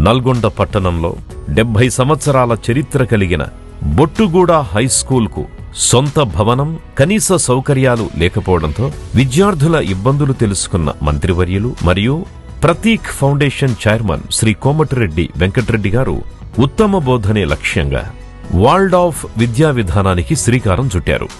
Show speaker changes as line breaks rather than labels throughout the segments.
నల్గొండ పట్టణంలో 70 సంవత్సరాల చరిత్ర కలిగిన బొట్టుగూడ హైస్కూల్కు సొంత భవనం, కనీస సౌకర్యాలు లేకపోవడంతో విద్యార్థుల ఇబ్బందులు తెలుసుకున్న మంత్రివర్యులు మరియు ప్రతీక్ ఫౌండేషన్ చైర్మన్ శ్రీ కోమటిరెడ్డి వెంకటరెడ్డి గారు ఉత్తమ బోధనే లక్ష్యంగా వరల్డ్ ఆఫ్ విద్యా విధానానికి శ్రీకారం చుట్టారు.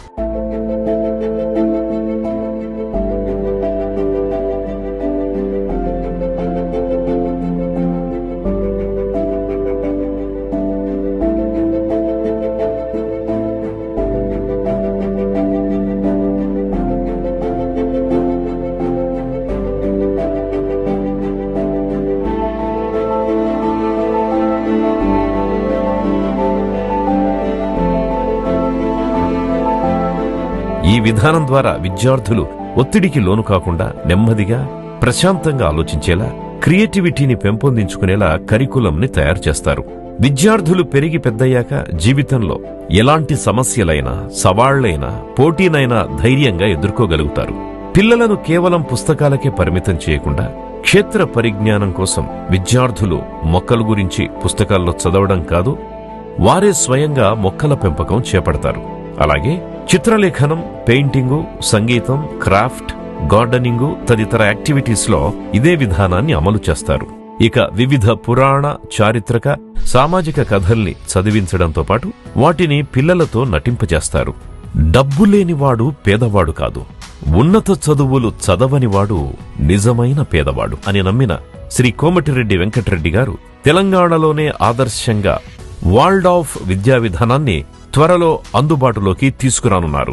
ఈ విధానం ద్వారా విద్యార్థులు ఒత్తిడికి లోను కాకుండా నెమ్మదిగా, ప్రశాంతంగా ఆలోచించేలా, క్రియేటివిటీని పెంపొందించుకునేలా కరికులంని తయారు చేస్తారు. విద్యార్థులు పెరిగి పెద్దయ్యాక జీవితంలో ఎలాంటి సమస్యలైనా, సవాళ్లైనా, పోటీనైనా ధైర్యంగా ఎదుర్కోగలుగుతారు. పిల్లలను కేవలం పుస్తకాలకే పరిమితం చేయకుండా క్షేత్ర పరిజ్ఞానం కోసం విద్యార్థులు మొక్కల గురించి పుస్తకాల్లో చదవడం కాదు, వారే స్వయంగా మొక్కల పెంపకం చేపడతారు. అలాగే చిత్రలేఖనం, పెయింటింగు, సంగీతం, క్రాఫ్ట్, గార్డెనింగు తదితర యాక్టివిటీస్లో ఇదే విధానాన్ని అమలు చేస్తారు. ఇక వివిధ పురాణ, చారిత్రక, సామాజిక కథల్ని చదివించడంతో పాటు వాటిని పిల్లలతో నటింపజేస్తారు. డబ్బు లేనివాడు పేదవాడు కాదు, ఉన్నత చదువులు చదవనివాడు నిజమైన పేదవాడు అని నమ్మిన శ్రీ కోమటిరెడ్డి వెంకటరెడ్డి గారు తెలంగాణలోనే ఆదర్శంగా వరల్డ్ ఆఫ్ విద్యా విధానాన్ని త్వరలో అందుబాటులోకి తీసుకురానున్నారు.